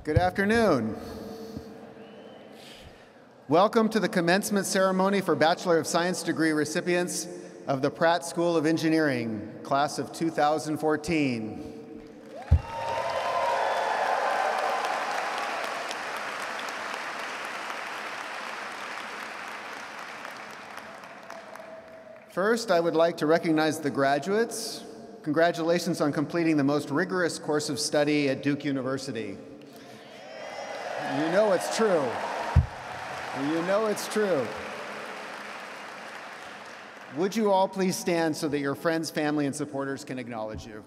Good afternoon. Welcome to the commencement ceremony for Bachelor of Science degree recipients of the Pratt School of Engineering, class of 2014. First, I would like to recognize the graduates. Congratulations on completing the most rigorous course of study at Duke University. You know it's true. You know it's true. Would you all please stand so that your friends, family, and supporters can acknowledge you?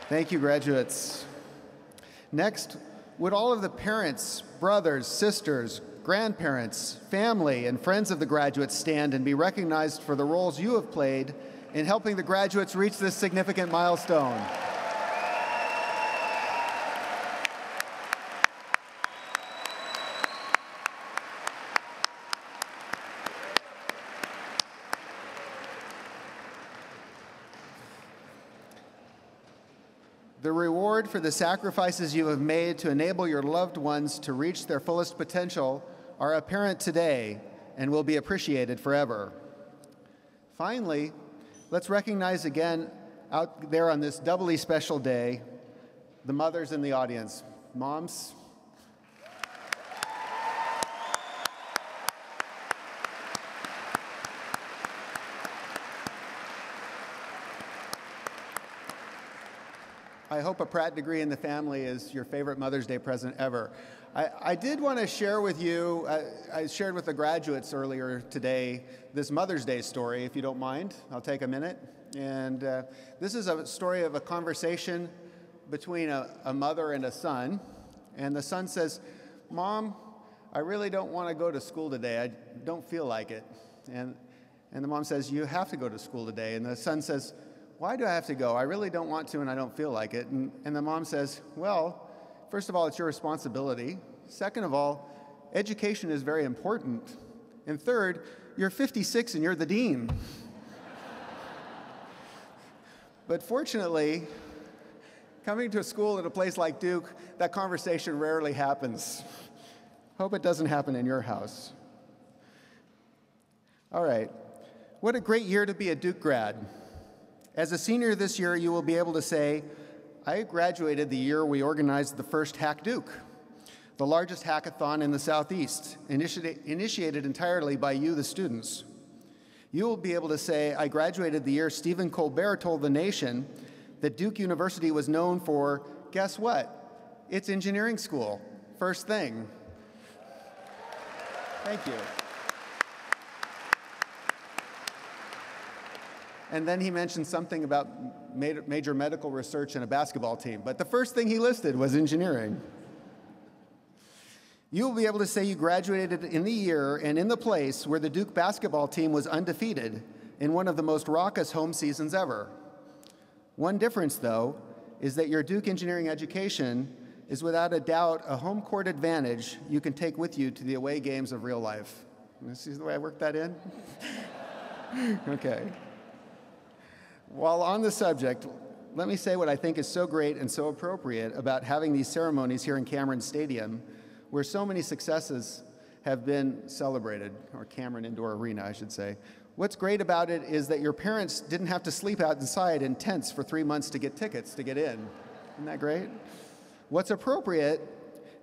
Thank you, graduates. Next, would all of the parents, brothers, sisters, grandparents, family, and friends of the graduates stand and be recognized for the roles you have played in helping the graduates reach this significant milestone? The reward for the sacrifices you have made to enable your loved ones to reach their fullest potential are apparent today and will be appreciated forever. Finally, let's recognize again out there on this doubly special day, the mothers in the audience. Moms. I hope a Pratt degree in the family is your favorite Mother's Day present ever. I did want to share with you, I shared with the graduates earlier today, this Mother's Day story, if you don't mind. I'll take a minute. And this is a story of a conversation between a mother and a son. And the son says, "Mom, I really don't want to go to school today. I don't feel like it." And the mom says, "You have to go to school today." And the son says, "Why do I have to go? I really don't want to and I don't feel like it." And the mom says, "Well, first of all, it's your responsibility. Second of all, education is very important. And third, you're 56 and you're the dean." But fortunately, coming to a school at a place like Duke, that conversation rarely happens. Hope it doesn't happen in your house. All right, what a great year to be a Duke grad. As a senior this year, you will be able to say, "I graduated the year we organized the first Hack Duke, the largest hackathon in the Southeast, initiated entirely by you, the students." You will be able to say, "I graduated the year Stephen Colbert told the nation that Duke University was known for, guess what? It's engineering school, first thing." Thank you. And then he mentioned something about major medical research and a basketball team. But the first thing he listed was engineering. You will be able to say you graduated in the year and in the place where the Duke basketball team was undefeated in one of the most raucous home seasons ever. One difference, though, is that your Duke engineering education is without a doubt a home court advantage you can take with you to the away games of real life. You see the way I worked that in? Okay. While on the subject, let me say what I think is so great and so appropriate about having these ceremonies here in Cameron Stadium, where so many successes have been celebrated, or Cameron Indoor Arena, I should say. What's great about it is that your parents didn't have to sleep outside in tents for 3 months to get tickets to get in. Isn't that great? What's appropriate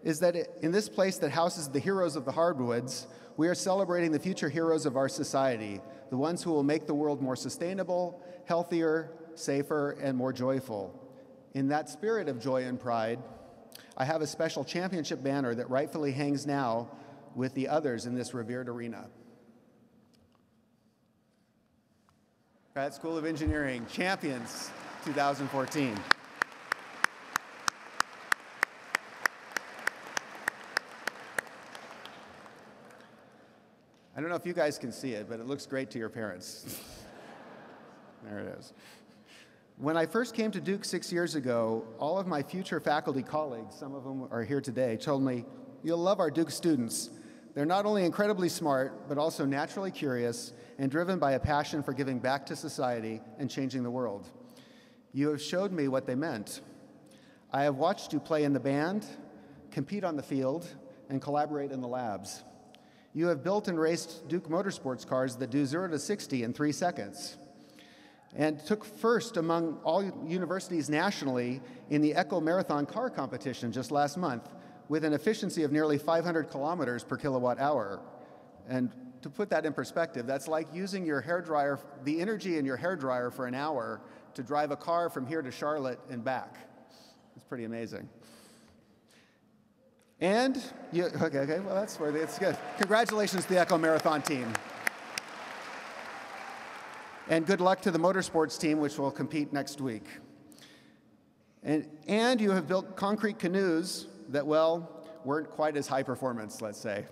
is that in this place that houses the heroes of the hardwoods, we are celebrating the future heroes of our society, the ones who will make the world more sustainable, healthier, safer, and more joyful. In that spirit of joy and pride, I have a special championship banner that rightfully hangs now with the others in this revered arena. Pratt School of Engineering, Champions 2014. I don't know if you guys can see it, but it looks great to your parents. There it is. When I first came to Duke 6 years ago, all of my future faculty colleagues, some of them are here today, told me, "You'll love our Duke students. They're not only incredibly smart, but also naturally curious and driven by a passion for giving back to society and changing the world." You have showed me what they meant. I have watched you play in the band, compete on the field, and collaborate in the labs. You have built and raced Duke Motorsports cars that do 0 to 60 in 3 seconds, and took first among all universities nationally in the Echo Marathon car competition just last month, with an efficiency of nearly 500 kilometers per kilowatt hour. And to put that in perspective, that's like using your hairdryer, the energy in your hairdryer for an hour to drive a car from here to Charlotte and back. It's pretty amazing. And you, okay, well, that's worthy, it's good. Congratulations to the Echo Marathon team. And good luck to the motorsports team, which will compete next week. And you have built concrete canoes that, well, weren't quite as high performance, let's say.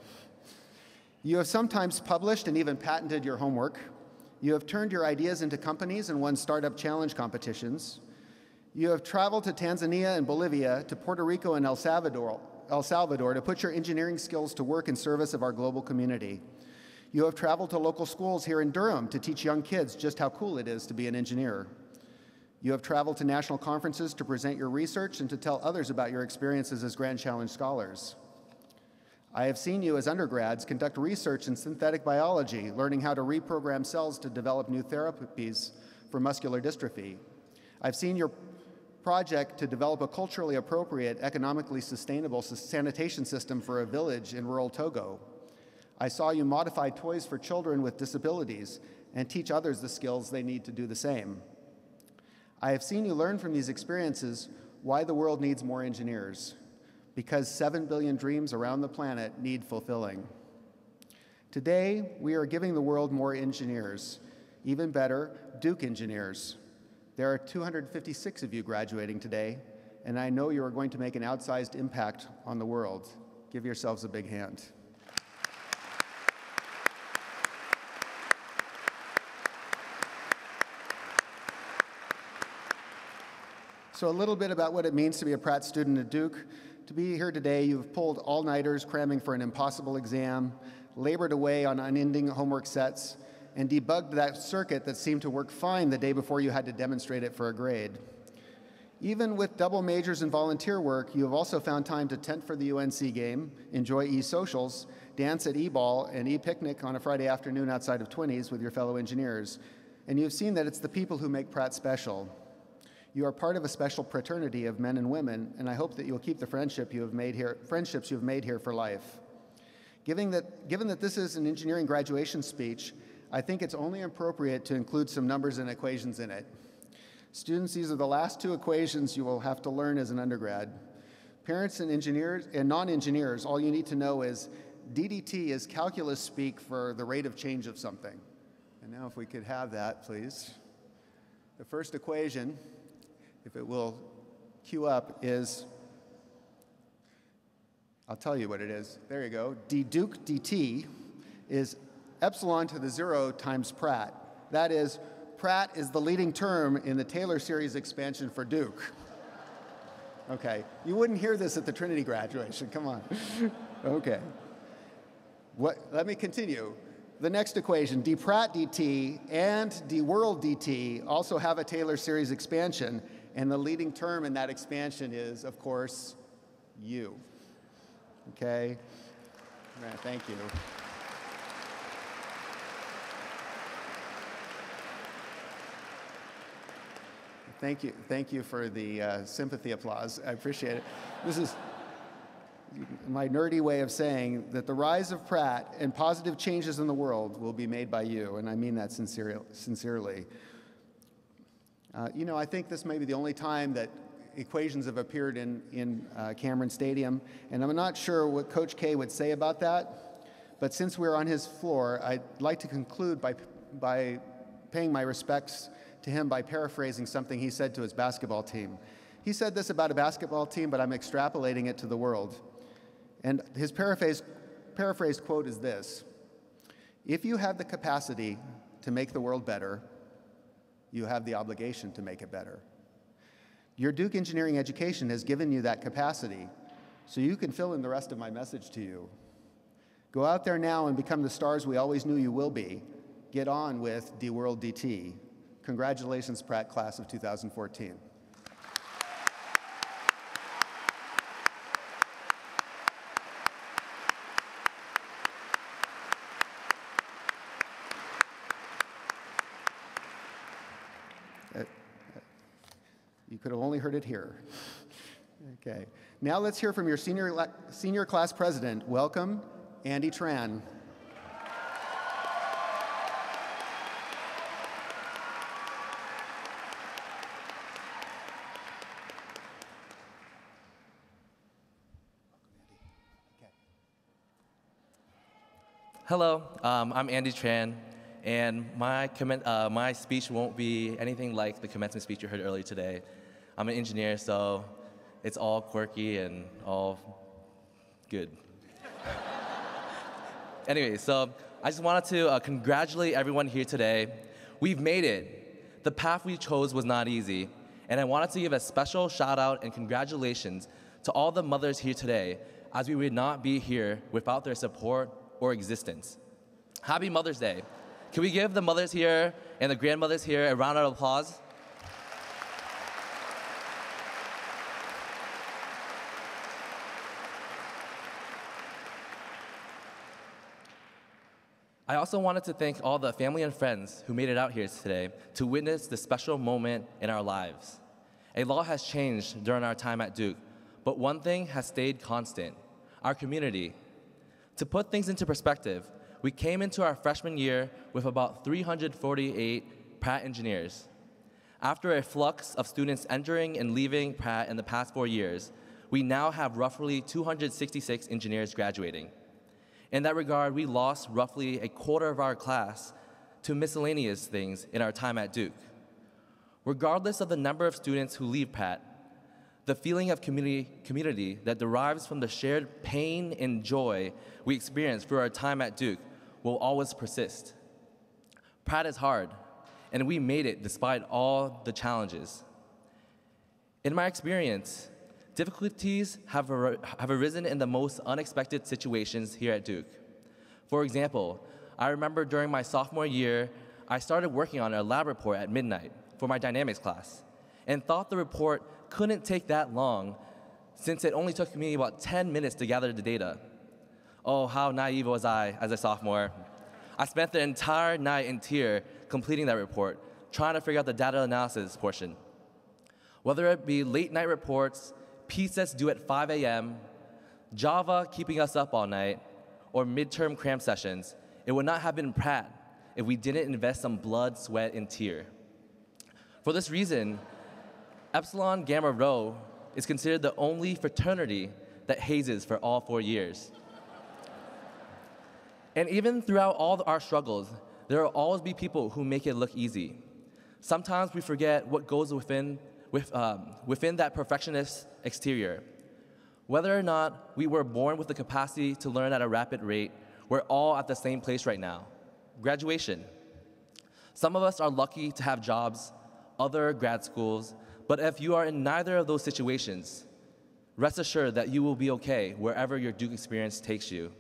You have sometimes published and even patented your homework. You have turned your ideas into companies and won startup challenge competitions. You have traveled to Tanzania and Bolivia, to Puerto Rico and El Salvador to put your engineering skills to work in service of our global community. You have traveled to local schools here in Durham to teach young kids just how cool it is to be an engineer. You have traveled to national conferences to present your research and to tell others about your experiences as Grand Challenge scholars. I have seen you as undergrads conduct research in synthetic biology, learning how to reprogram cells to develop new therapies for muscular dystrophy. I've seen your project to develop a culturally appropriate, economically sustainable sanitation system for a village in rural Togo. I saw you modify toys for children with disabilities and teach others the skills they need to do the same. I have seen you learn from these experiences why the world needs more engineers, because 7 billion dreams around the planet need fulfilling. Today, we are giving the world more engineers, even better, Duke engineers. There are 256 of you graduating today, and I know you are going to make an outsized impact on the world. Give yourselves a big hand. So a little bit about what it means to be a Pratt student at Duke. To be here today, you've pulled all-nighters cramming for an impossible exam, labored away on unending homework sets, and debugged that circuit that seemed to work fine the day before you had to demonstrate it for a grade. Even with double majors and volunteer work, you have also found time to tent for the UNC game, enjoy e-socials, dance at e-ball and e-picnic on a Friday afternoon outside of 20s with your fellow engineers. And you've seen that it's the people who make Pratt special. You are part of a special fraternity of men and women, and I hope that you'll keep the friendships you have made here for life. Given that this is an engineering graduation speech, I think it's only appropriate to include some numbers and equations in it. Students, these are the last 2 equations you will have to learn as an undergrad. Parents and engineers and non-engineers, all you need to know is DDT is calculus speak for the rate of change of something. And now if we could have that, please. The first equation, if it will queue up, is, I'll tell you what it is. There you go. d Duke dt is epsilon to the 0 times Pratt. That is, Pratt is the leading term in the Taylor series expansion for Duke. Okay, you wouldn't hear this at the Trinity graduation, come on. Okay, let me continue. The next equation, d Pratt dt and d world dt also have a Taylor series expansion, and the leading term in that expansion is, of course, U. Okay, all right, thank you. Thank you for the sympathy applause. I appreciate it. This is my nerdy way of saying that the rise of Pratt and positive changes in the world will be made by you, and I mean that sincerely. You know, I think this may be the only time that equations have appeared in Cameron Stadium, and I'm not sure what Coach K would say about that, but since we're on his floor, I'd like to conclude by paying my respects to him by paraphrasing something he said to his basketball team. He said this about a basketball team, but I'm extrapolating it to the world. And his paraphrased quote is this: if you have the capacity to make the world better, you have the obligation to make it better. Your Duke engineering education has given you that capacity, so you can fill in the rest of my message to you. Go out there now and become the stars we always knew you will be. Get on with D-World DT. Congratulations, Pratt class of 2014. You could have only heard it here. Okay. Now let's hear from your senior class president. Welcome, Andy Tran. Hello, I'm Andy Tran, and my speech won't be anything like the commencement speech you heard earlier today. I'm an engineer, so it's all quirky and all good. Anyway, so I just wanted to congratulate everyone here today. We've made it. The path we chose was not easy, and I wanted to give a special shout out and congratulations to all the mothers here today, as we would not be here without their support or existence. Happy Mother's Day. Can we give the mothers here and the grandmothers here a round of applause? I also wanted to thank all the family and friends who made it out here today to witness this special moment in our lives. A lot has changed during our time at Duke, but one thing has stayed constant: our community. To put things into perspective, we came into our freshman year with about 348 Pratt engineers. After a flux of students entering and leaving Pratt in the past 4 years, we now have roughly 266 engineers graduating. In that regard, we lost roughly a quarter of our class to miscellaneous things in our time at Duke. Regardless of the number of students who leave Pratt, the feeling of community that derives from the shared pain and joy we experienced through our time at Duke will always persist. Pratt is hard, and we made it despite all the challenges. In my experience, difficulties have arisen in the most unexpected situations here at Duke. For example, I remember during my sophomore year, I started working on a lab report at midnight for my dynamics class, and thought the report couldn't take that long since it only took me about 10 minutes to gather the data. Oh, how naive was I as a sophomore. I spent the entire night in tears completing that report, trying to figure out the data analysis portion. Whether it be late night reports, P-sets due at 5 a.m., Java keeping us up all night, or midterm cram sessions, it would not have been Pratt if we didn't invest some blood, sweat, and tear. For this reason, Epsilon Gamma Rho is considered the only fraternity that hazes for all 4 years. And even throughout all our struggles, there will always be people who make it look easy. Sometimes we forget what goes within that perfectionist exterior. Whether or not we were born with the capacity to learn at a rapid rate, we're all at the same place right now: graduation. Some of us are lucky to have jobs, other grad schools, but if you are in neither of those situations, rest assured that you will be okay wherever your Duke experience takes you.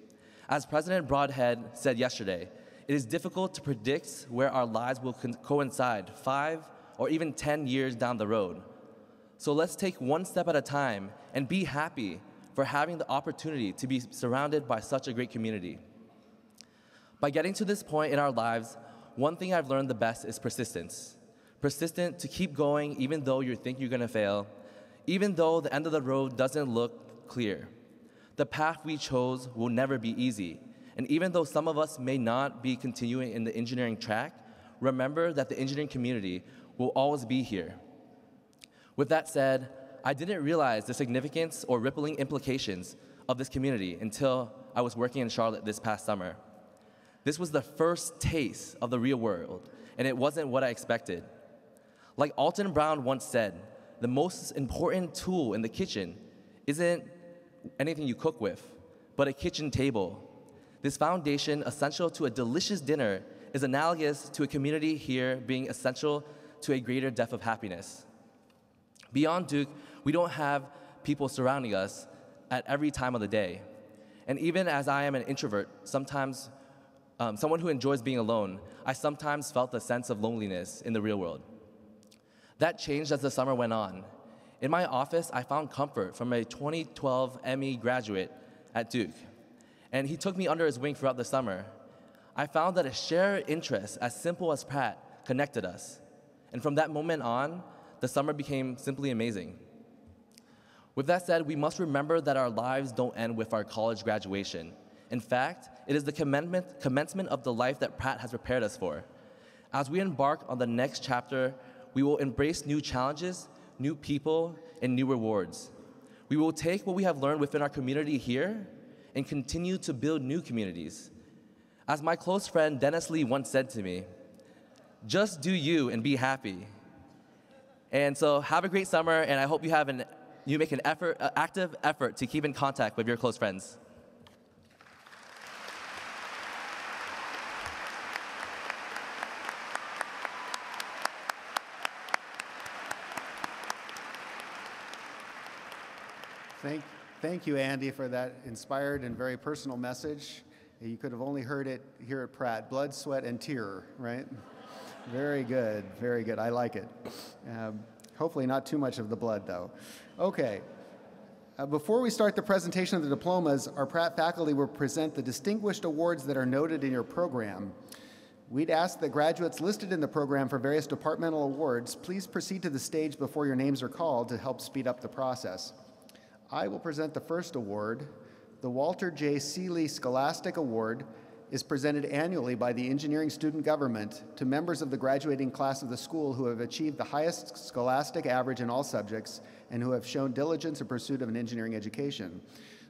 As President Broadhead said yesterday, it is difficult to predict where our lives will coincide 5 or even 10 years down the road. So let's take one step at a time and be happy for having the opportunity to be surrounded by such a great community. By getting to this point in our lives, one thing I've learned the best is persistence. Persistent to keep going even though you think you're gonna fail, even though the end of the road doesn't look clear. The path we chose will never be easy, and even though some of us may not be continuing in the engineering track, remember that the engineering community will always be here. With that said, I didn't realize the significance or rippling implications of this community until I was working in Charlotte this past summer. This was the first taste of the real world, and it wasn't what I expected. Like Alton Brown once said, the most important tool in the kitchen isn't anything you cook with, but a kitchen table. This foundation, essential to a delicious dinner, is analogous to a community here being essential to a greater depth of happiness. Beyond Duke, we don't have people surrounding us at every time of the day. And even as I am an introvert, sometimes someone who enjoys being alone, I sometimes felt a sense of loneliness in the real world. That changed as the summer went on. In my office, I found comfort from a 2012 ME graduate at Duke, and he took me under his wing throughout the summer. I found that a shared interest as simple as Pratt connected us. And from that moment on, the summer became simply amazing. With that said, we must remember that our lives don't end with our college graduation. In fact, it is the commencement of the life that Pratt has prepared us for. As we embark on the next chapter, we will embrace new challenges, new people, and new rewards. We will take what we have learned within our community here and continue to build new communities. As my close friend Dennis Lee once said to me, just do you and be happy. And so have a great summer, and I hope you make an active effort to keep in contact with your close friends. Thank you, Andy, for that inspired and very personal message. You could have only heard it here at Pratt. Blood, sweat, and tear, right? Very good, very good. I like it. Hopefully not too much of the blood, though. Okay. Before we start the presentation of the diplomas, our Pratt faculty will present the distinguished awards that are noted in your program. We'd ask that graduates listed in the program for various departmental awards please proceed to the stage before your names are called to help speed up the process. I will present the first award. The Walter J. Seeley Scholastic Award is presented annually by the engineering student government to members of the graduating class of the school who have achieved the highest scholastic average in all subjects and who have shown diligence in pursuit of an engineering education.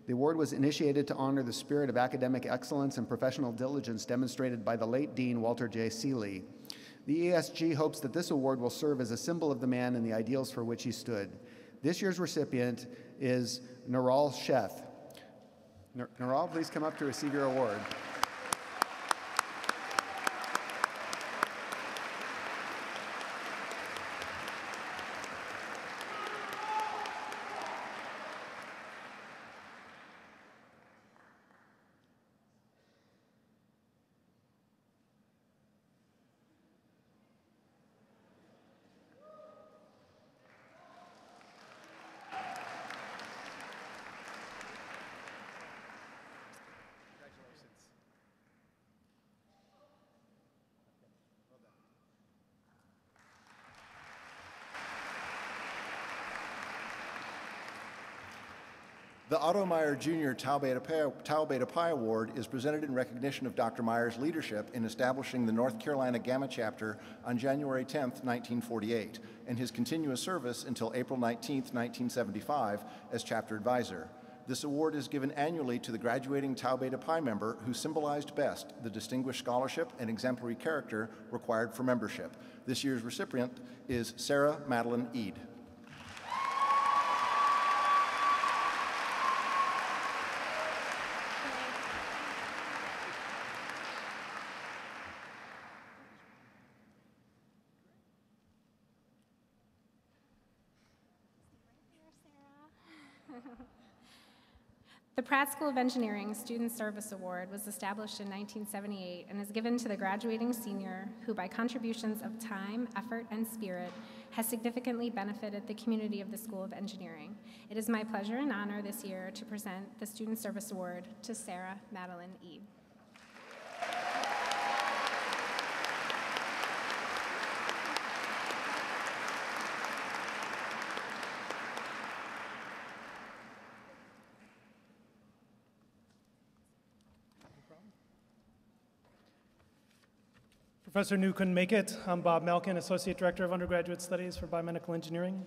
The award was initiated to honor the spirit of academic excellence and professional diligence demonstrated by the late Dean Walter J. Seeley. The ESG hopes that this award will serve as a symbol of the man and the ideals for which he stood. This year's recipient is Naral Sheth. Naral, please come up to receive your award. The Otto Meyer Jr. Tau Beta Pi Award is presented in recognition of Dr. Meyer's leadership in establishing the North Carolina Gamma Chapter on January 10, 1948, and his continuous service until April 19, 1975, as chapter advisor. This award is given annually to the graduating Tau Beta Pi member who symbolized best the distinguished scholarship and exemplary character required for membership. This year's recipient is Sarah Madeline Eade. The Pratt School of Engineering Student Service Award was established in 1978 and is given to the graduating senior who, by contributions of time, effort, and spirit, has significantly benefited the community of the School of Engineering. It is my pleasure and honor this year to present the Student Service Award to Sarah Madeline Eade. Professor New couldn't make it. I'm Bob Malkin, Associate Director of Undergraduate Studies for Biomedical Engineering.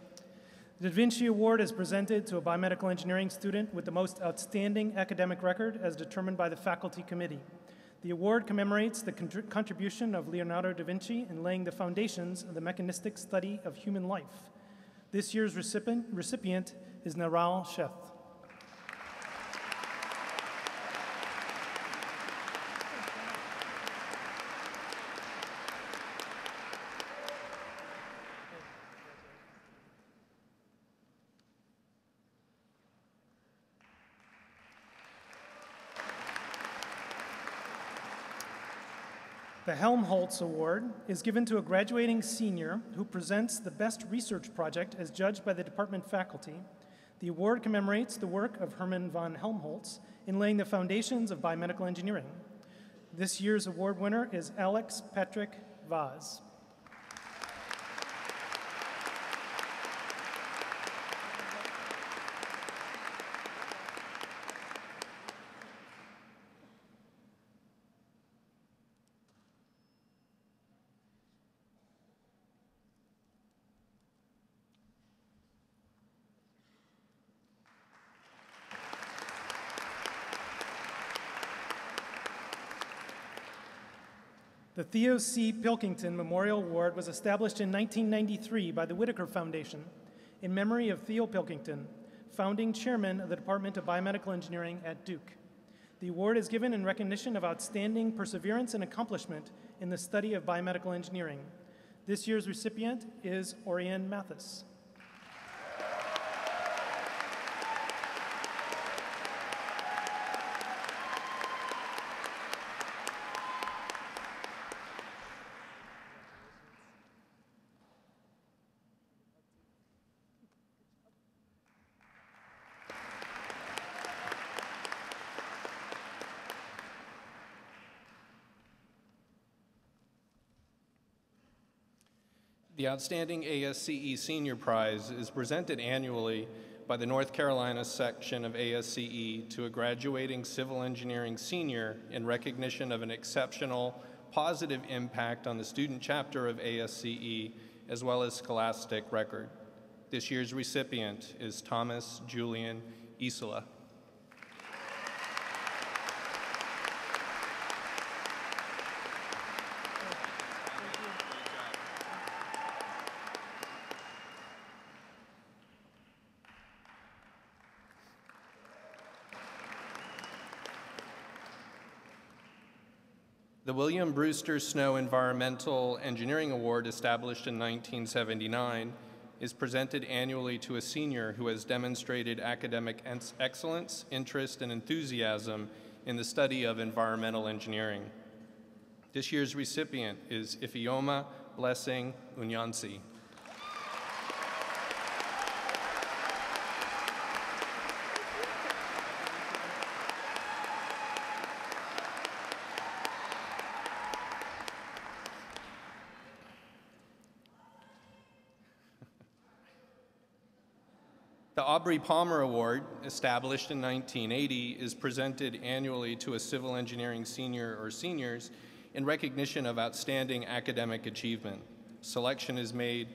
The Da Vinci Award is presented to a biomedical engineering student with the most outstanding academic record as determined by the faculty committee. The award commemorates the contribution of Leonardo da Vinci in laying the foundations of the mechanistic study of human life. This year's recipient is Naral Sheth. The Helmholtz Award is given to a graduating senior who presents the best research project as judged by the department faculty. The award commemorates the work of Hermann von Helmholtz in laying the foundations of biomedical engineering. This year's award winner is Alex Patrick Vaz. The Theo C. Pilkington Memorial Award was established in 1993 by the Whitaker Foundation in memory of Theo Pilkington, founding chairman of the Department of Biomedical Engineering at Duke. The award is given in recognition of outstanding perseverance and accomplishment in the study of biomedical engineering. This year's recipient is Oriane Mathis. The Outstanding ASCE Senior Prize is presented annually by the North Carolina section of ASCE to a graduating civil engineering senior in recognition of an exceptional, positive impact on the student chapter of ASCE, as well as scholastic record. This year's recipient is Thomas Julian Isola. The William Brewster Snow Environmental Engineering Award, established in 1979, is presented annually to a senior who has demonstrated academic excellence, interest, and enthusiasm in the study of environmental engineering. This year's recipient is Ifeoma Blessing Unyansi. The Aubrey Palmer Award, established in 1980, is presented annually to a civil engineering senior or seniors in recognition of outstanding academic achievement. Selection is made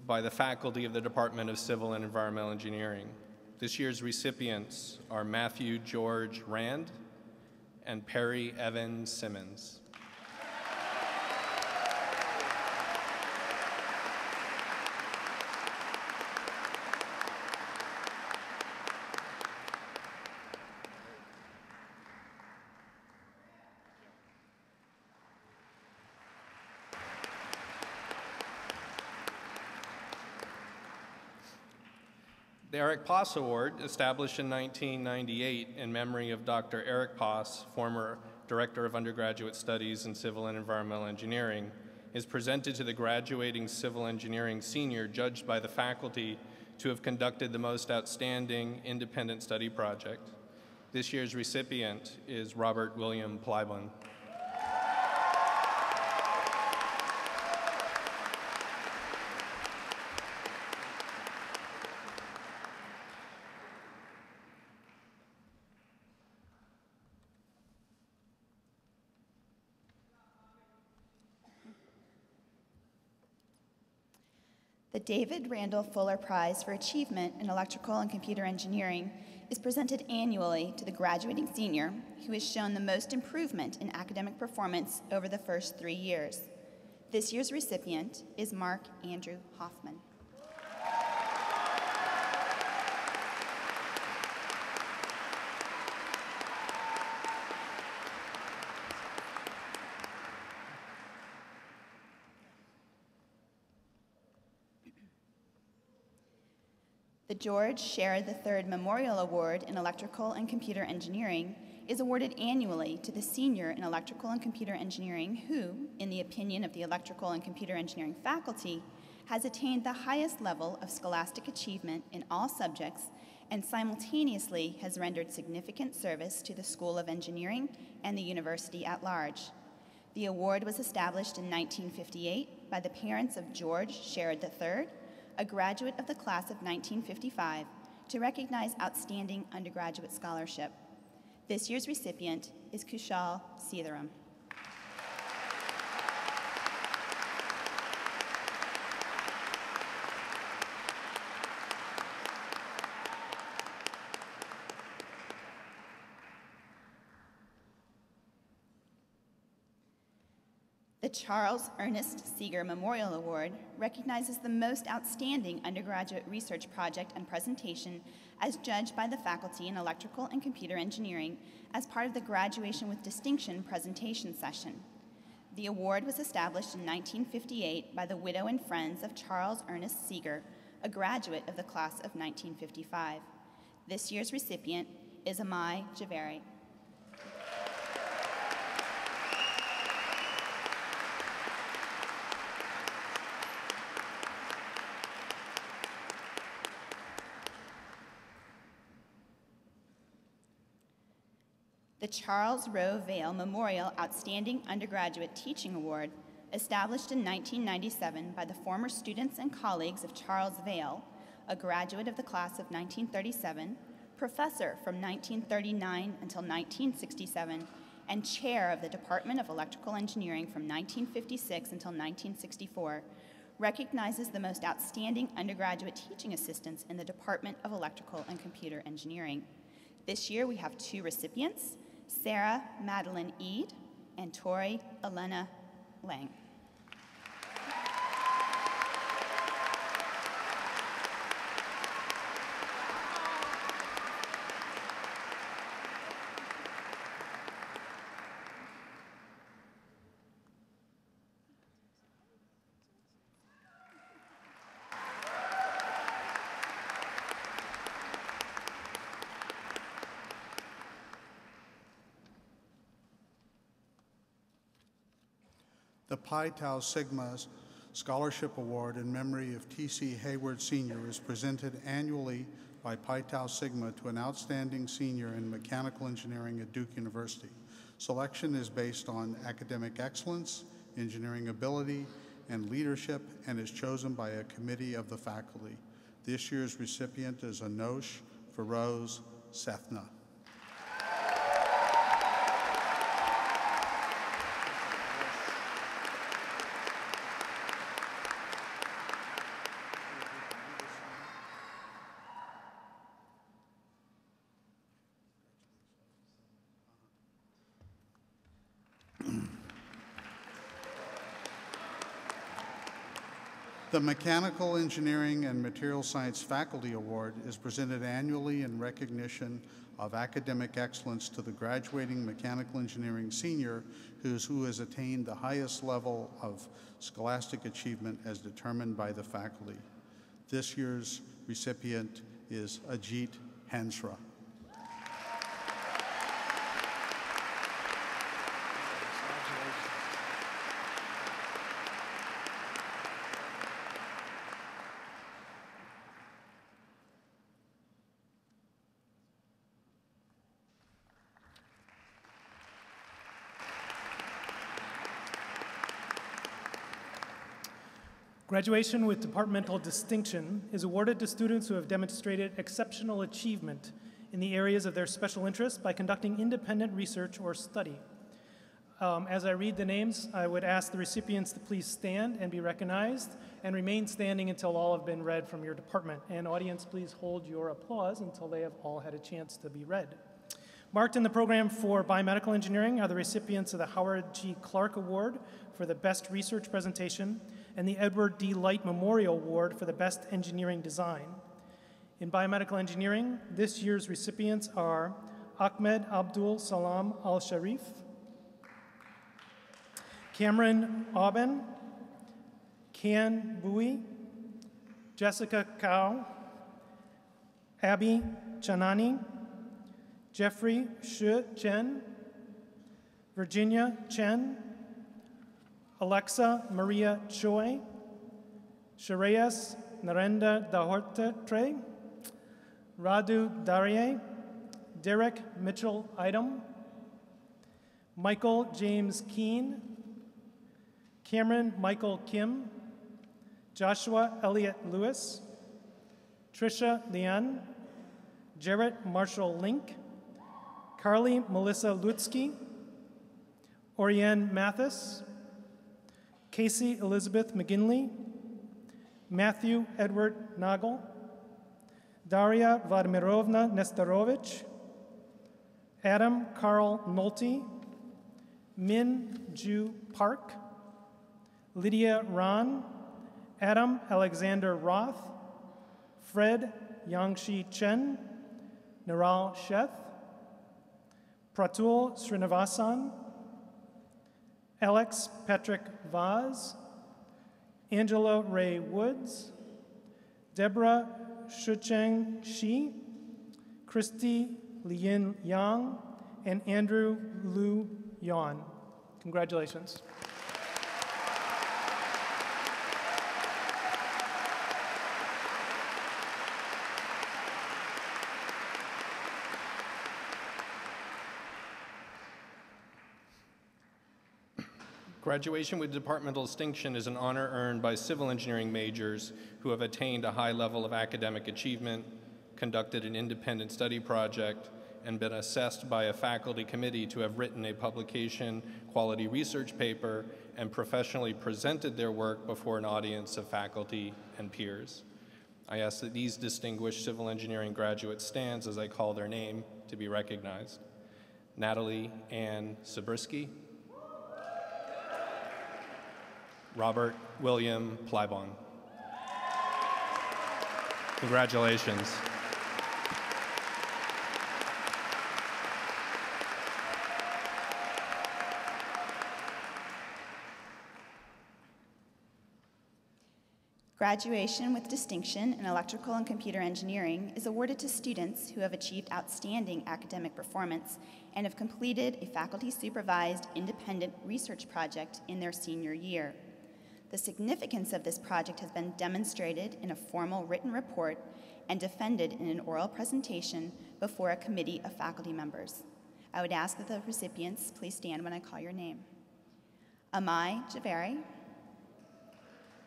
by the faculty of the Department of Civil and Environmental Engineering. This year's recipients are Matthew George Rand and Perry Evan Simmons. The Eric Poss Award, established in 1998 in memory of Dr. Eric Poss, former Director of Undergraduate Studies in Civil and Environmental Engineering, is presented to the graduating civil engineering senior judged by the faculty to have conducted the most outstanding independent study project. This year's recipient is Robert William Plybon. The David Randall Fuller Prize for Achievement in Electrical and Computer Engineering is presented annually to the graduating senior who has shown the most improvement in academic performance over the first 3 years. This year's recipient is Mark Andrew Hoffman. The George Sherrod III Memorial Award in Electrical and Computer Engineering is awarded annually to the senior in electrical and computer engineering who, in the opinion of the electrical and computer engineering faculty, has attained the highest level of scholastic achievement in all subjects and simultaneously has rendered significant service to the School of Engineering and the university at large. The award was established in 1958 by the parents of George Sherrod III, a graduate of the class of 1955, to recognize outstanding undergraduate scholarship. This year's recipient is Kushal Seetharam. The Charles Ernest Seeger Memorial Award recognizes the most outstanding undergraduate research project and presentation as judged by the faculty in electrical and computer engineering as part of the Graduation with Distinction presentation session. The award was established in 1958 by the widow and friends of Charles Ernest Seeger, a graduate of the class of 1955. This year's recipient is Amai Javeri. The Charles Rowe Vail Memorial Outstanding Undergraduate Teaching Award, established in 1997 by the former students and colleagues of Charles Vail, a graduate of the class of 1937, professor from 1939 until 1967, and chair of the Department of Electrical Engineering from 1956 until 1964, recognizes the most outstanding undergraduate teaching assistants in the Department of Electrical and Computer Engineering. This year we have two recipients, Sarah Madeline Eade and Tori Elena Lang. The Pi Tau Sigma Scholarship Award in memory of T.C. Hayward Sr. is presented annually by Pi Tau Sigma to an outstanding senior in mechanical engineering at Duke University. Selection is based on academic excellence, engineering ability, and leadership, and is chosen by a committee of the faculty. This year's recipient is Anosh Feroz Sethna. The Mechanical Engineering and Material Science Faculty Award is presented annually in recognition of academic excellence to the graduating mechanical engineering senior who has attained the highest level of scholastic achievement as determined by the faculty. This year's recipient is Ajit Hansra. Graduation with departmental distinction is awarded to students who have demonstrated exceptional achievement in the areas of their special interest by conducting independent research or study. As I read the names, I would ask the recipients to please stand and be recognized and remain standing until all have been read from your department. And audience, please hold your applause until they have all had a chance to be read. Marked in the program for biomedical engineering are the recipients of the Howard G. Clark Award for the Best Research Presentation and the Edward D. Light Memorial Award for the Best Engineering Design. In biomedical engineering, this year's recipients are Ahmed Abdul Salam Al-Sharif, Cameron Aubin, Can Bui, Jessica Kao, Abby Chanani, Jeffrey Shi Chen, Virginia Chen, Alexa Maria Choi, Shreyas Narendra Dahortre, Radu Darye, Derek Mitchell Idem, Michael James Keene, Cameron Michael Kim, Joshua Elliott Lewis, Trisha Lian, Jarrett Marshall Link, Carly Melissa Lutsky, Oriane Mathis, Casey Elizabeth McGinley, Matthew Edward Nagel, Daria Vladimirovna Nesterovich, Adam Carl Nolte, Min Ju Park, Lydia Ron, Adam Alexander Roth, Fred Yangshi Chen, Niral Sheth, Pratul Srinivasan, Alex Patrick Vaz, Angela Ray Woods, Deborah Shucheng Shi, Christy Lien Yang, and Andrew Lu Yan. Congratulations. Graduation with departmental distinction is an honor earned by civil engineering majors who have attained a high level of academic achievement, conducted an independent study project, and been assessed by a faculty committee to have written a publication quality research paper and professionally presented their work before an audience of faculty and peers. I ask that these distinguished civil engineering graduates stand as I call their name to be recognized. Natalie Ann Zabriskie, Robert William Plybon. Congratulations. Graduation with distinction in electrical and computer engineering is awarded to students who have achieved outstanding academic performance and have completed a faculty-supervised independent research project in their senior year. The significance of this project has been demonstrated in a formal written report and defended in an oral presentation before a committee of faculty members. I would ask that the recipients please stand when I call your name. Amai Javeri,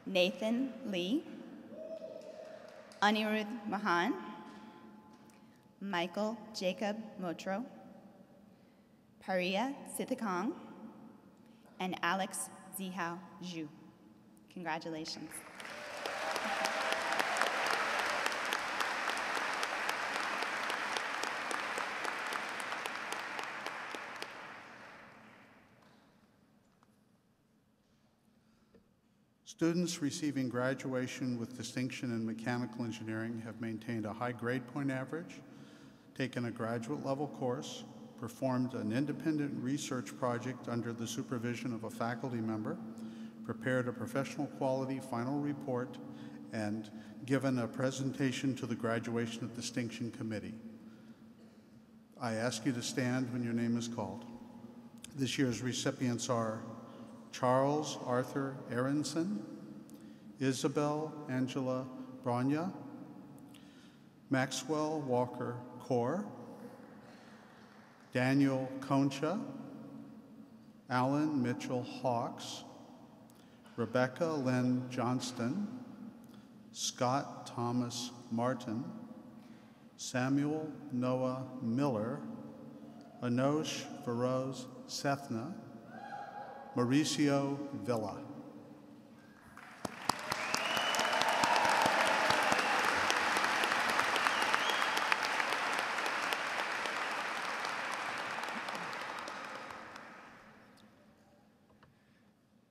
Nathan Lee, Anirudh Mahan, Michael Jacob Motro, Pariya Sithakong, and Alex Zihao Zhu. Congratulations. Students receiving graduation with distinction in mechanical engineering have maintained a high grade point average, taken a graduate level course, performed an independent research project under the supervision of a faculty member, prepared a professional quality final report, and given a presentation to the Graduation of Distinction Committee. I ask you to stand when your name is called. This year's recipients are Charles Arthur Aronson, Isabel Angela Branya, Maxwell Walker Core, Daniel Concha, Alan Mitchell Hawks, Rebecca Lynn Johnston, Scott Thomas Martin, Samuel Noah Miller, Anosh Feroz Sethna, Mauricio Villa.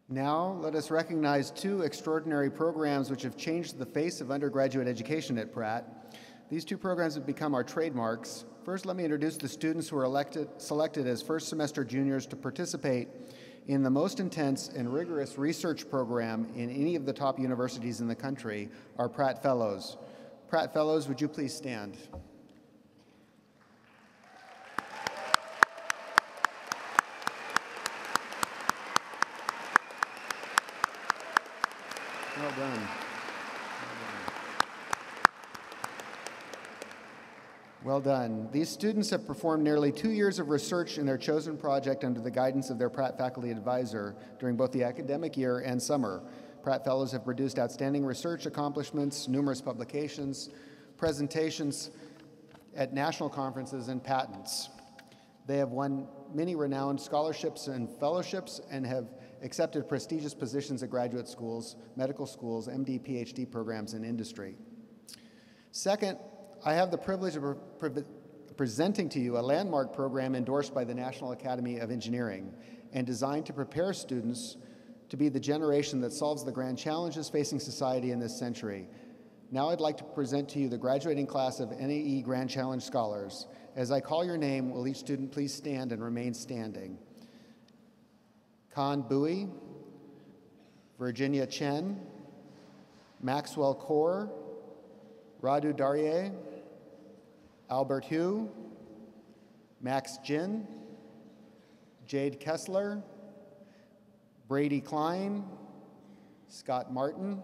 Now, let us recognize two extraordinary programs which have changed the face of undergraduate education at Pratt. These two programs have become our trademarks. First, let me introduce the students who are selected as first semester juniors to participate in the most intense and rigorous research program in any of the top universities in the country, our Pratt Fellows. Pratt Fellows, would you please stand? Well done. These students have performed nearly 2 years of research in their chosen project under the guidance of their Pratt faculty advisor during both the academic year and summer. Pratt Fellows have produced outstanding research accomplishments, numerous publications, presentations at national conferences, and patents. They have won many renowned scholarships and fellowships and have accepted prestigious positions at graduate schools, medical schools, MD, PhD programs, and industry. Second, I have the privilege of presenting to you a landmark program endorsed by the National Academy of Engineering and designed to prepare students to be the generation that solves the grand challenges facing society in this century. Now I'd like to present to you the graduating class of NAE Grand Challenge Scholars. As I call your name, will each student please stand and remain standing? Khan Bui, Virginia Chen, Maxwell Kaur, Radu Darye, Albert Hu, Max Jin, Jade Kessler, Brady Klein, Scott Martin,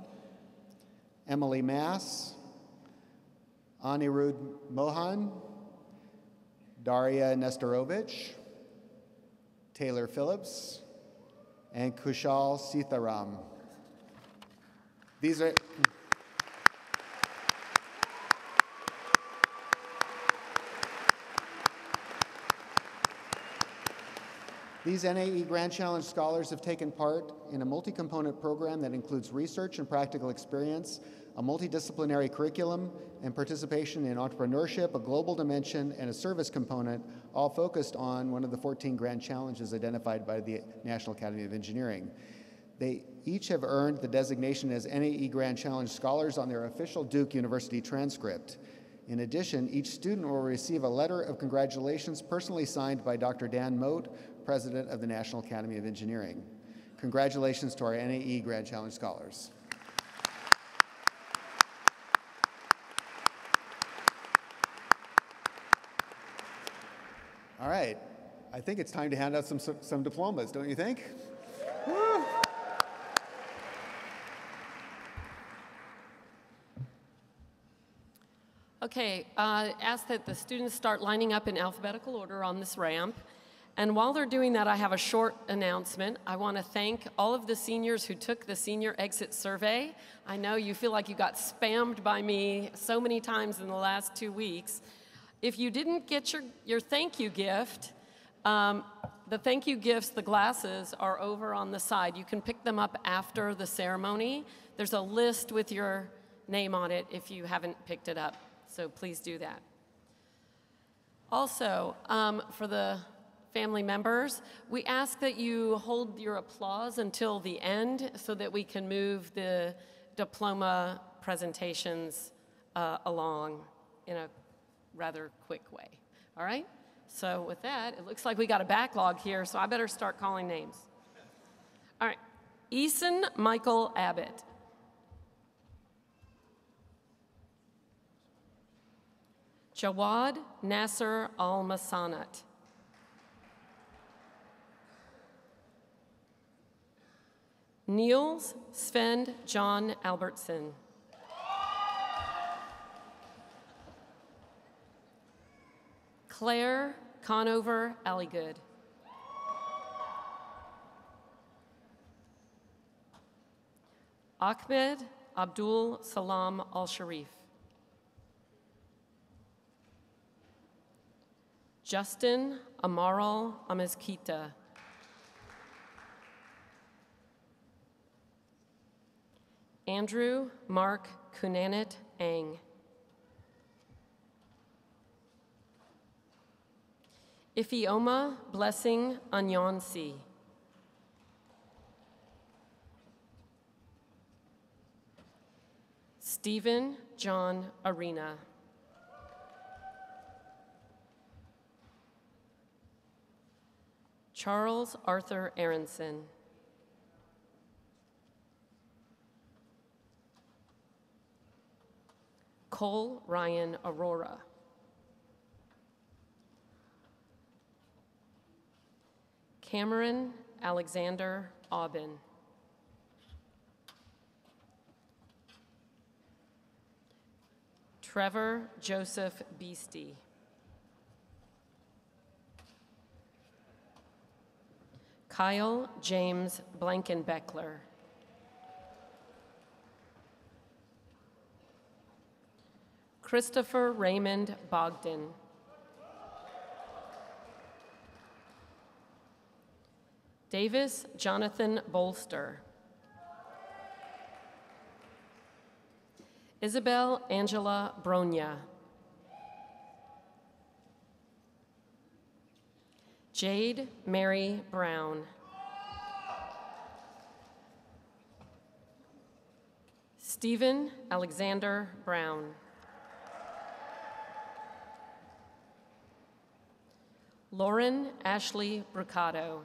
Emily Mass, Anirudh Mohan, Daria Nestorovich, Taylor Phillips, and Kushal Sitharam. These NAE Grand Challenge Scholars have taken part in a multi-component program that includes research and practical experience, a multidisciplinary curriculum, and participation in entrepreneurship, a global dimension, and a service component, all focused on one of the 14 grand challenges identified by the National Academy of Engineering. They each have earned the designation as NAE Grand Challenge Scholars on their official Duke University transcript. In addition, each student will receive a letter of congratulations personally signed by Dr. Dan Moat, President of the National Academy of Engineering. Congratulations to our NAE Grand Challenge Scholars. All right, I think it's time to hand out some diplomas, don't you think? Woo. Okay, ask that the students start lining up in alphabetical order on this ramp. And while they're doing that, I have a short announcement. I want to thank all of the seniors who took the senior exit survey. I know you feel like you got spammed by me so many times in the last 2 weeks. If you didn't get your thank you gift, the thank you gifts, the glasses, are over on the side. You can pick them up after the ceremony. There's a list with your name on it if you haven't picked it up, so please do that. Also, for the family members, we ask that you hold your applause until the end so that we can move the diploma presentations along in a rather quick way. All right? So with that, it looks like we got a backlog here, so I better start calling names. All right. Eason Michael Abbott. Jawad Nasser Al-Masanat. Niels Sven John Albertson. Claire Conover Alligood. Ahmed Abdul Salam Al-Sharif. Justin Amaral Amezquita. Andrew Mark Kunanet Ang. Ifioma Blessing Anyansi. Stephen John Arena. Charles Arthur Aronson. Cole Ryan Aurora. Cameron Alexander Aubin. Trevor Joseph Beastie. Kyle James Blankenbeckler. Christopher Raymond Bogdan. Davis Jonathan Bolster. Isabel Angela Bronya. Jade Mary Brown. Stephen Alexander Brown. Lauren Ashley Brucato.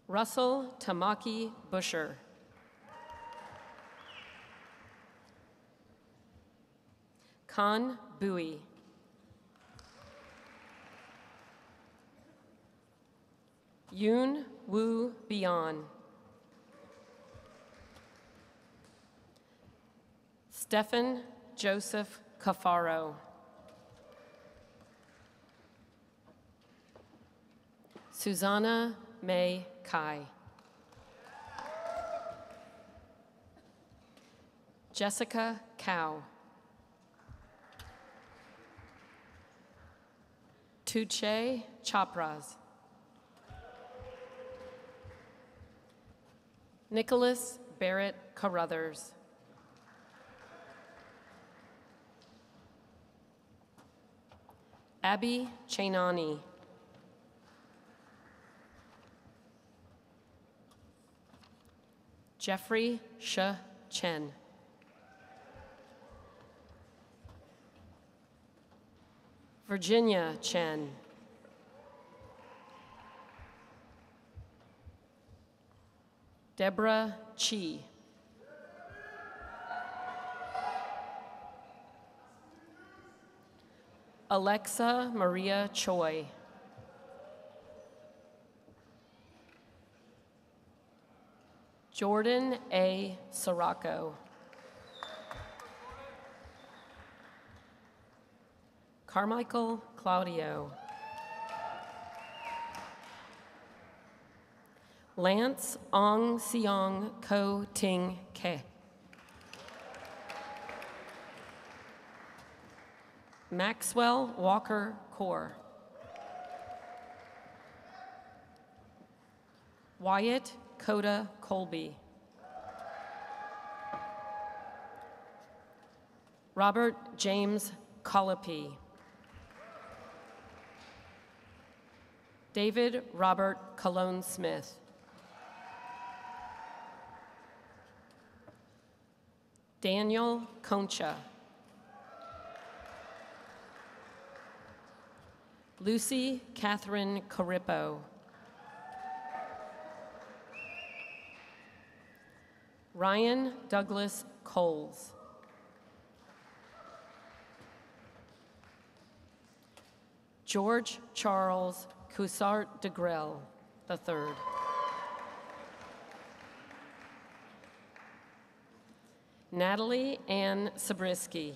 Russell Tamaki Busher. Khan Bowie. Yoon Woo Bian. Stephen Joseph Cafaro. Susanna May Kai. Jessica Cow. Tuche Chapras. Nicholas Barrett Carruthers. Abby Chainani. Jeffrey Sh Chen. Virginia Chen. Deborah Chi. Alexa Maria Choi. Jordan A. Sirocco. Carmichael Claudio. Lance Ong Siong Ko Ting Ke. Maxwell Walker Core. Wyatt Coda Colby. Robert James Colopy. David Robert Cologne Smith. Daniel Concha. Lucy Catherine Carippo. Ryan Douglas Coles. George Charles Coussart de Grelle III. Natalie Ann Sabrisky.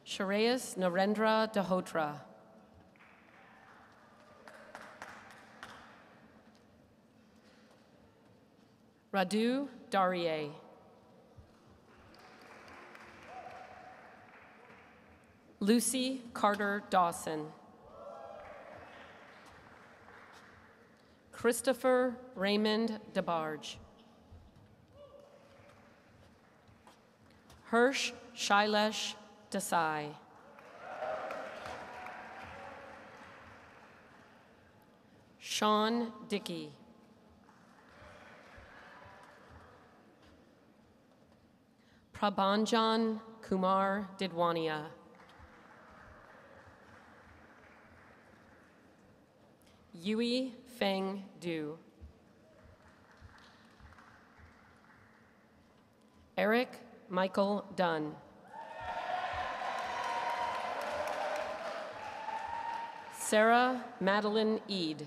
Shreyas Narendra Dahotra. Radu Darie. Lucy Carter Dawson. Christopher Raymond DeBarge. Hirsch Shailesh Desai. Sean Dickey. Prabhanjan Kumar Didwania. Yui Feng Du. Eric Michael Dunn. Sarah Madeline Eade.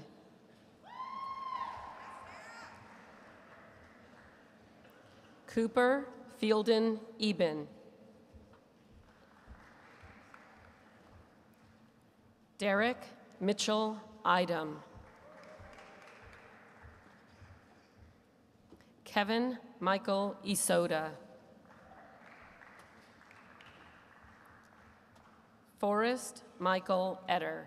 Cooper Fielden Eben. Derek Mitchell Idem. Kevin Michael Isoda. Forrest Michael Etter.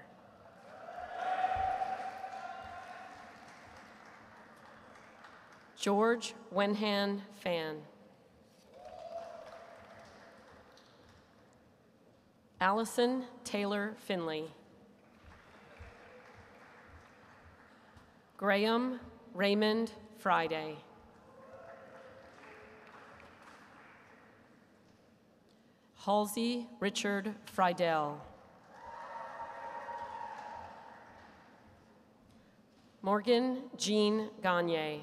George Wenhan Fan. Allison Taylor Finley. Graham Raymond Friday. Halsey Richard Friedel. Morgan Jean Gagne.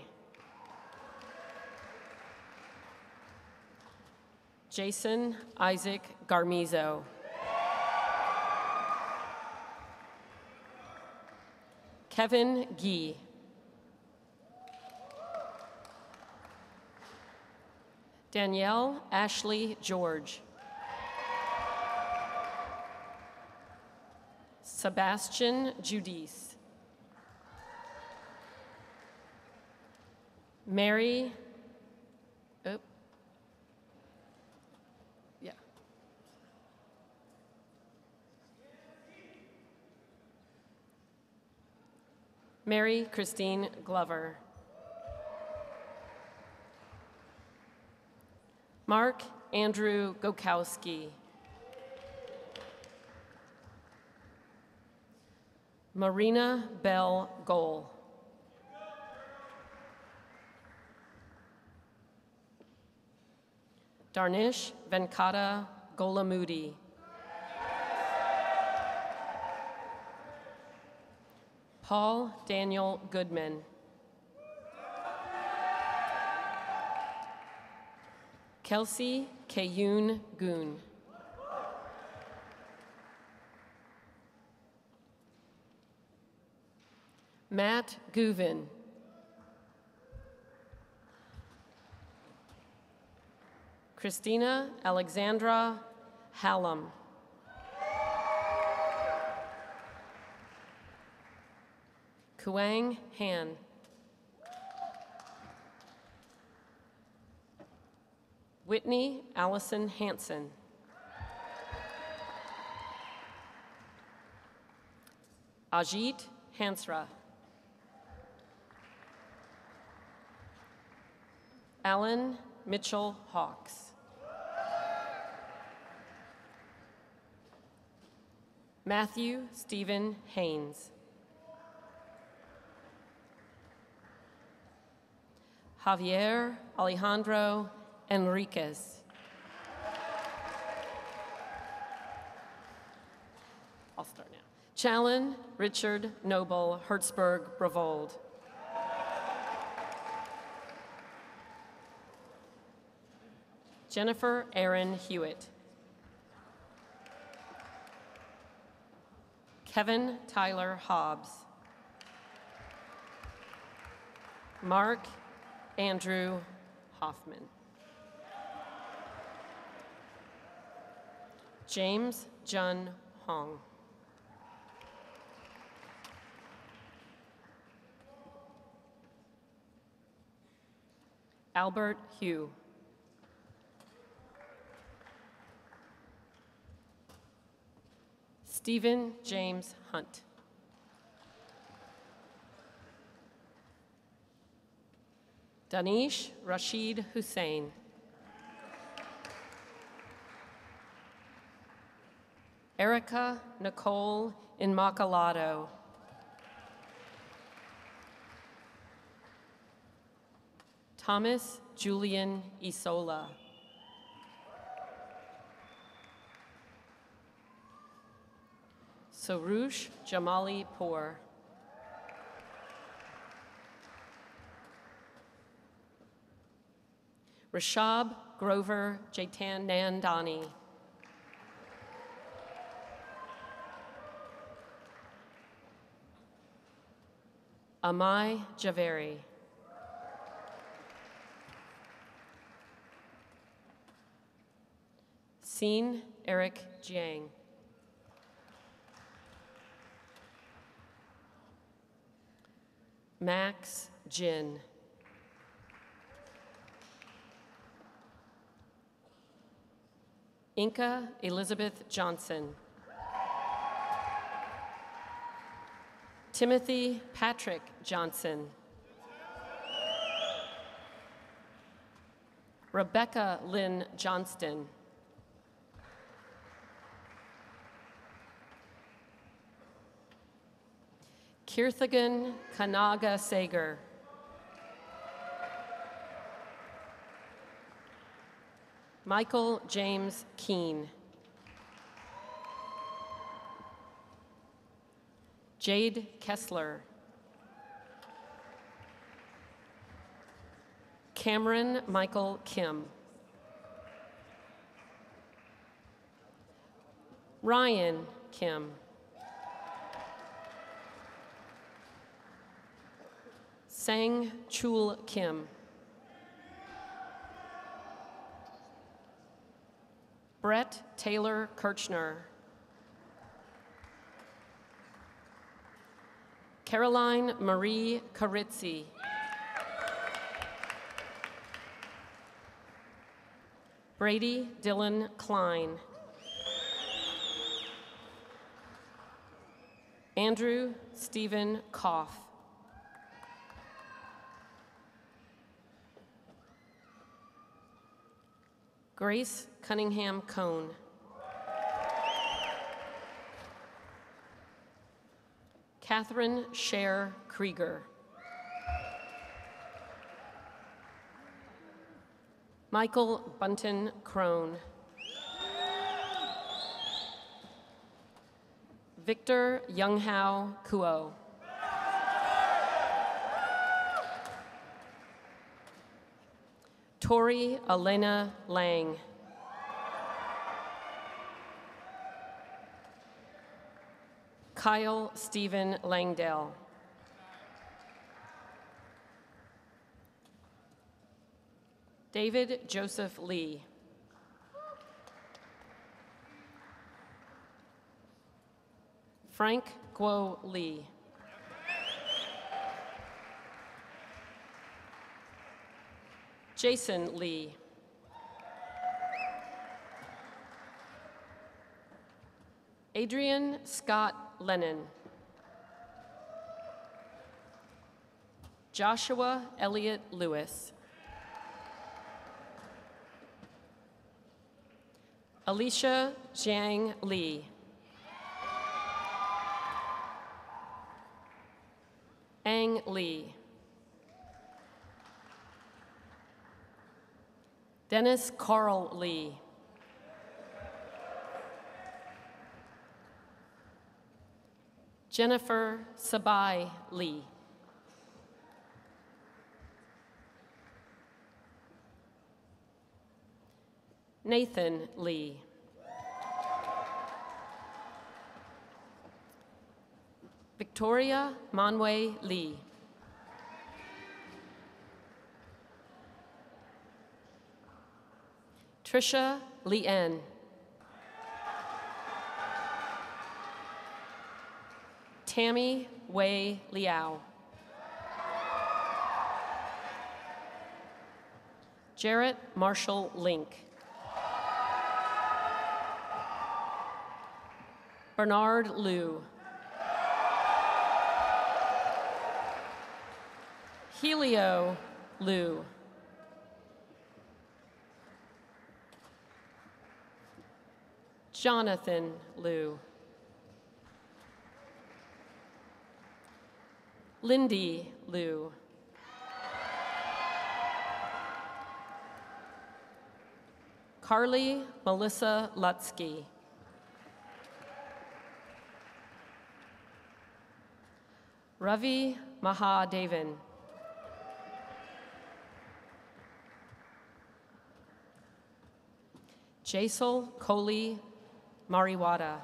Jason Isaac Garmizo. Kevin Gee. Danielle Ashley George. Sebastian Judice. Mary, Mary Christine Glover. Mark Andrew Gokowski. Marina Bell Goal. Darnish Venkata Golamudi. Paul Daniel Goodman. Kelsey Kayun Goon. Matt Gouvin. Christina Alexandra Hallam. Kuang Han. Whitney Allison Hansen. Ajit Hansra. Alan Mitchell Hawks. Matthew Stephen Haynes. Javier Alejandro Enriquez. I'll start now. Challen Richard Noble Hertzberg Bravold. Jennifer Aaron Hewitt. Kevin Tyler Hobbs. Mark Andrew Hoffman. James Jun Hong. Albert Hugh. Stephen James Hunt. Danish Rashid Hussein. Erica Nicole Inmaculado. Thomas Julian Isola. Sarush Jamali Poor. Rashab Grover Jaitan Nandani. Amai Javeri. Seen Eric Jiang. Max Jin. Inka Elizabeth Johnson. Timothy Patrick Johnson. Rebecca Lynn Johnston. Kirthagan Kanaga Sager. Michael James Keene. Jade Kessler. Cameron Michael Kim. Ryan Kim. Sang Chul Kim. Brett Taylor Kirchner. Caroline Marie Carizzi. Brady Dylan Klein. Andrew Stephen Koff. Grace Cunningham Cohn. Catherine Scher Krieger. Michael Bunton Crone. Victor Younghao Kuo. Tori Elena Lang. Kyle Stephen Langdale. David Joseph Lee. Frank Guo Lee. Jason Lee. Adrian Scott Lennon. Joshua Elliott Lewis. Alicia Jiang Lee. Ang Lee. Dennis Carl Lee. Jennifer Sabai Lee. Nathan Lee. Victoria Manwei Lee. Trisha Leanne. Tammy Wei Liao. Jarrett Marshall Link. Bernard Liu. Helio Liu. Jonathan Liu. Lindy Liu. Carly Melissa Lutsky. Ravi Mahadevan. Jasel Kohli Mariwada.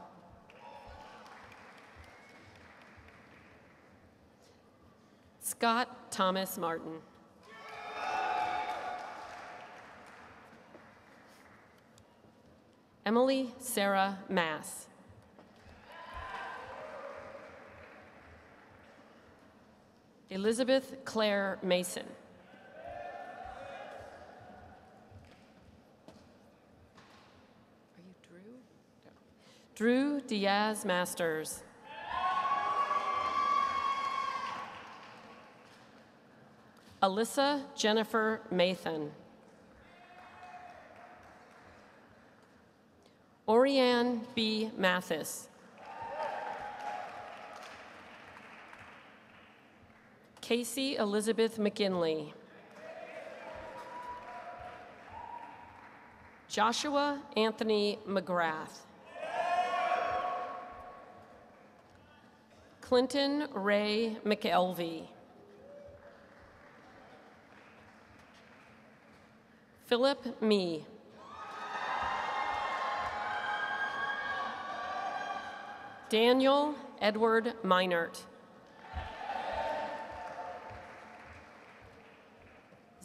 Scott Thomas Martin. Emily Sarah Mass. Elizabeth Claire Mason. Are you Drew? No. Drew Diaz Masters. Alyssa Jennifer Mathan. Orianne B. Mathis. Casey Elizabeth McKinley. Joshua Anthony McGrath. Clinton Ray McElvey. Philip Mee. Daniel Edward Meinert.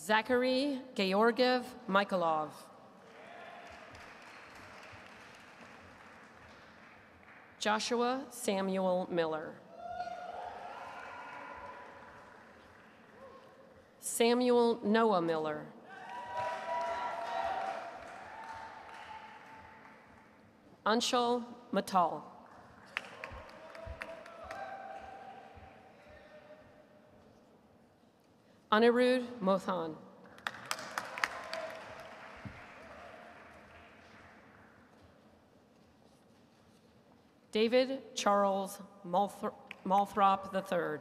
Zachary Georgiev Michailov. Joshua Samuel Miller. Samuel Noah Miller. Anshul Matal. Anirudh Mothan. David Charles Malthrop III.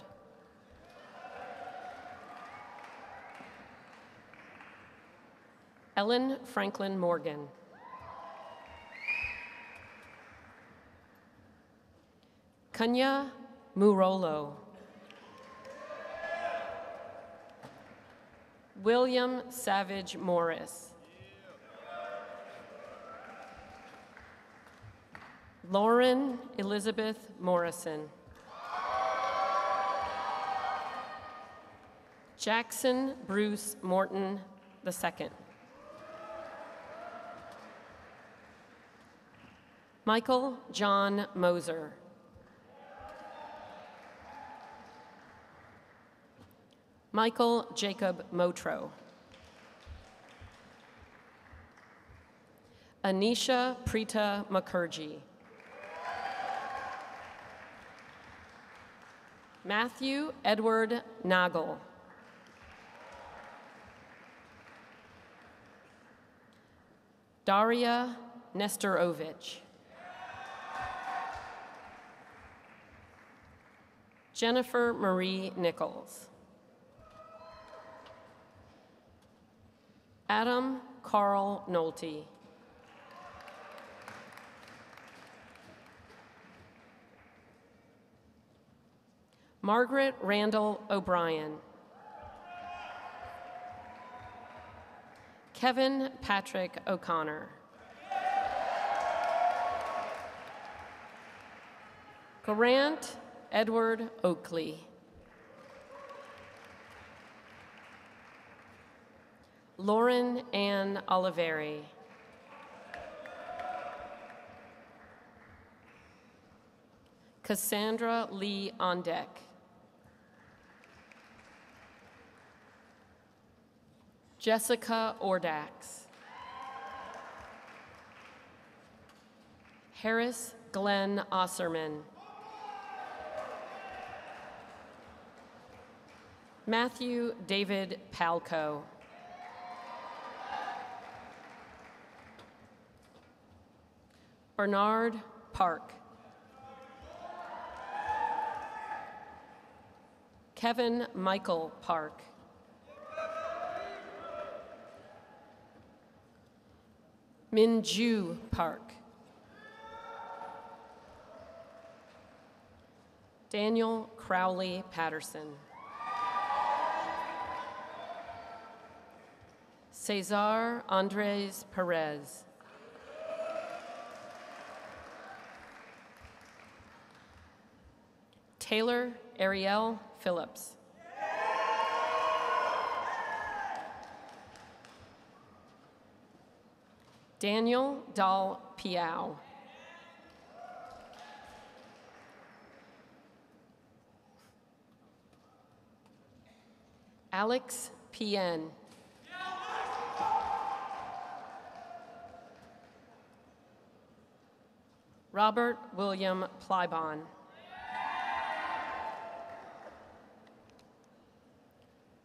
Ellen Franklin Morgan. Kanya Murolo. William Savage Morris. Lauren Elizabeth Morrison. Jackson Bruce Morton II. Michael John Moser. Michael Jacob Motro. Anisha Preeta Mukherjee. Matthew Edward Nagel. Daria Nestorovich. Jennifer Marie Nichols. Adam Carl Nolte. Margaret Randall O'Brien. Kevin Patrick O'Connor. Grant Edward Oakley. Lauren Ann Oliveri. Cassandra Lee Ondeck. Jessica Ordax. Harris Glenn Osserman. Matthew David Palco. Bernard Park. Kevin Michael Park. Minju Park. Daniel Crowley Patterson. Cesar Andres Perez. Taylor Ariel Phillips. Daniel Dahl Piao. Alex P.N. Robert William Plybon.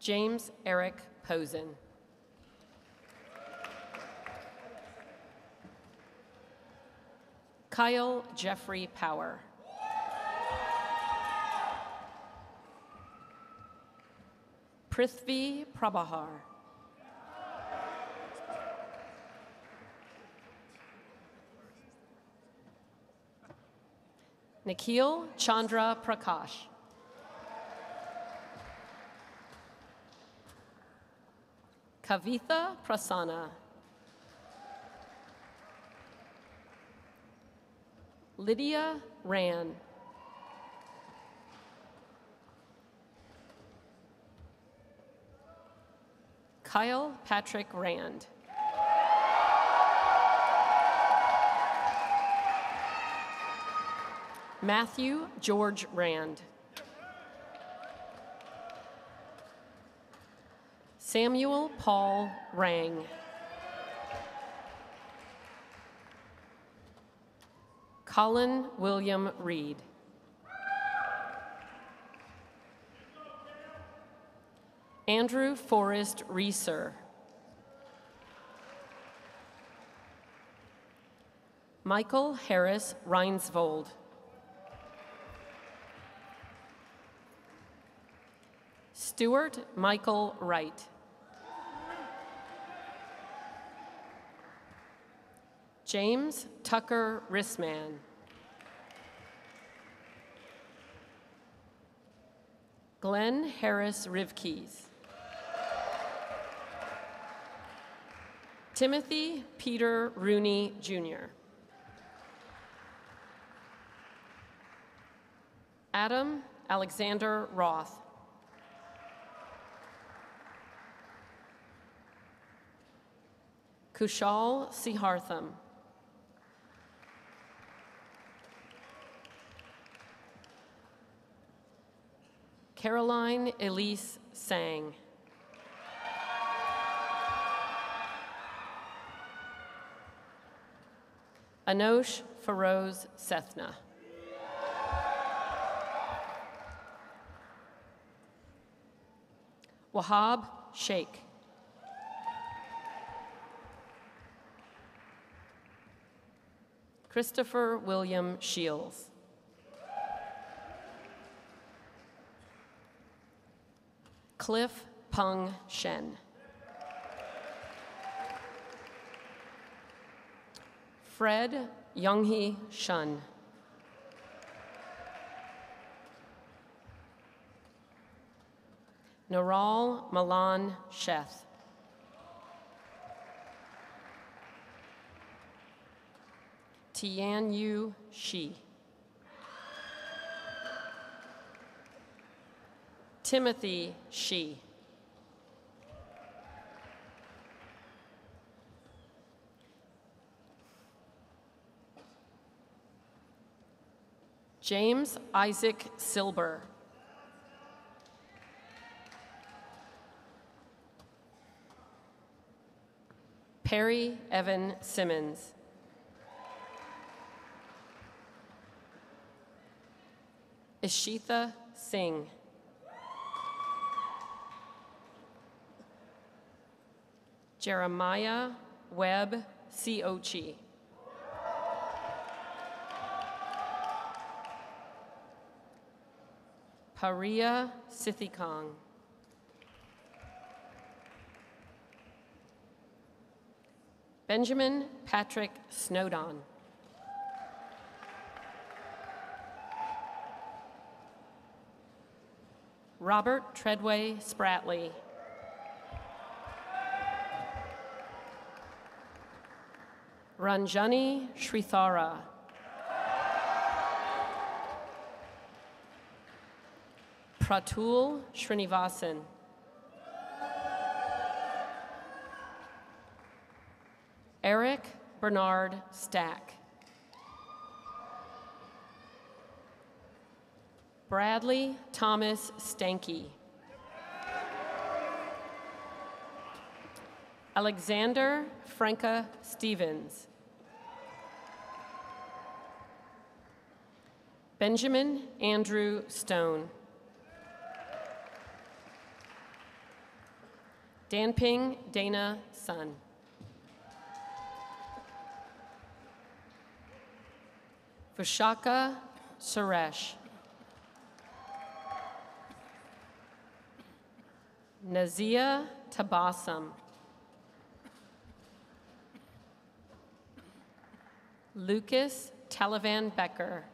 James Eric Posen. Kyle Jeffrey Power. Prithvi Prabhahar. Nikhil Chandra Prakash. Kavitha Prasanna. Lydia Ran. Kyle Patrick Rand. Matthew George Rand. Samuel Paul Rang. Colin William Reed. Andrew Forrest Reeser. Michael Harris Reinsvold. Stuart Michael Wright. James Tucker Rissman. Glenn Harris Rivkees. Timothy Peter Rooney, Jr. Adam Alexander Roth. Kushal Sihartham. Caroline Elise Sang. Anosh Feroz Sethna. Wahab Sheikh. Christopher William Shields. Cliff Peng Shen. Fred Younghee Shun. Naral Malan Sheth. Tian Yu Shi. Timothy Shi. James Isaac Silber. Perry Evan Simmons. Ishitha Singh. Jeremiah Webb Siochi. Paria Sithikong. Benjamin Patrick Snowdon. Robert Treadway Spratley. Ranjani Shrithara. Pratul Srinivasan. Eric Bernard Stack. Bradley Thomas Stanky. Alexander Franca Stevens. Benjamin Andrew Stone. Danping Dana Sun. Vishaka Suresh. Nazia Tabassum. Lucas Talavan Becker.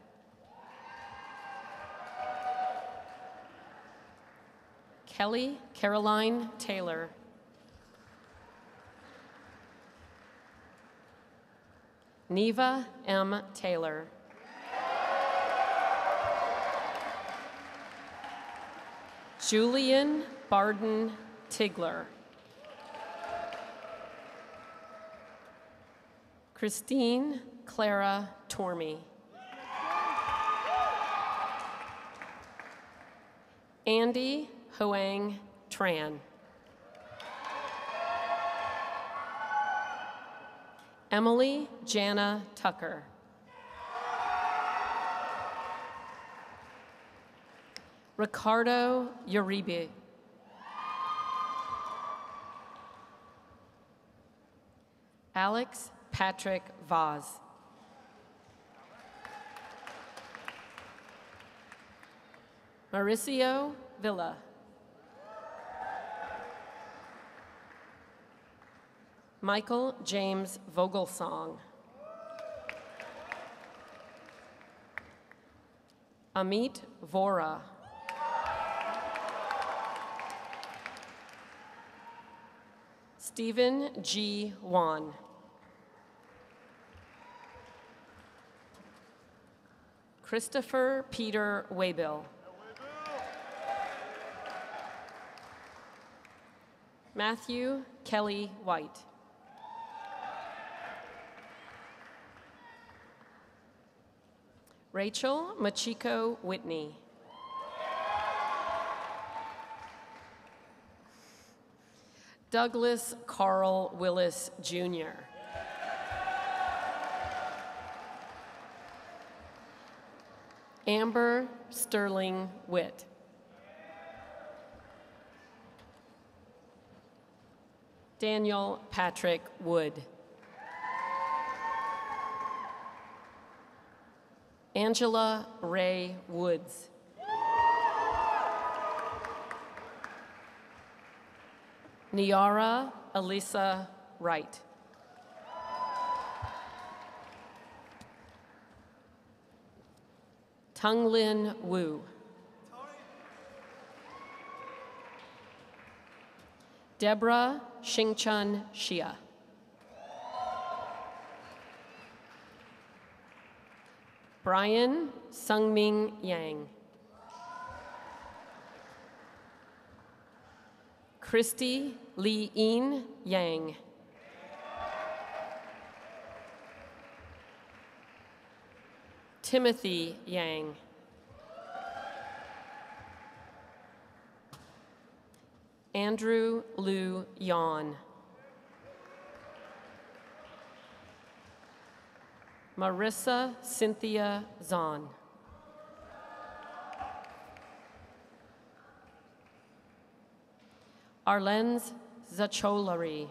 Kelly Caroline Taylor. Neva M. Taylor. Julian Barden Tigler. Christine Clara Tormey. Andy Hoang Tran. Emily Jana Tucker. Ricardo Uribe. Alex Patrick Vaz. Mauricio Villa. Michael James Vogelsong. Amit Vora. Stephen G. Wan. Christopher Peter Waybill. Matthew Kelly White. Rachel Machiko Whitney. Douglas Carl Willis, Jr. Amber Sterling Witt. Daniel Patrick Wood. Angela Ray Woods. Niara Elisa Wright. Tung-Lin Wu. Deborah Xingchun Xia. Brian Sungming Yang. Christy Lee-In Yang. Timothy Yang. Andrew Liu Yan. Marissa Cynthia Zahn. Arlenz Zacholari.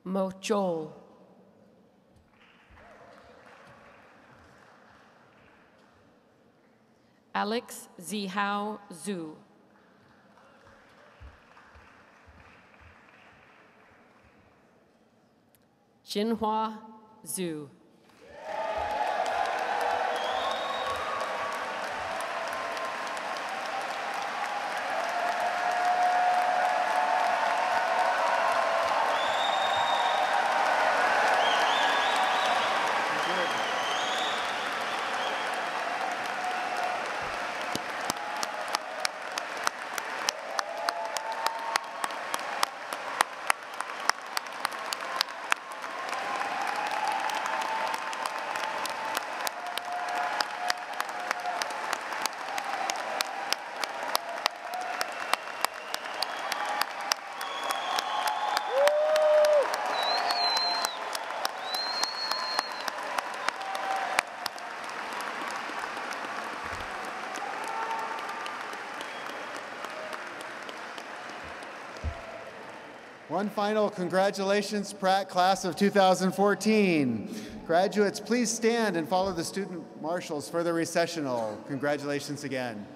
Mochol. Alex Zihao Zhu. Jinhua Zhu. One final congratulations, Pratt class of 2014. Graduates, please stand and follow the student marshals for the recessional. Congratulations again.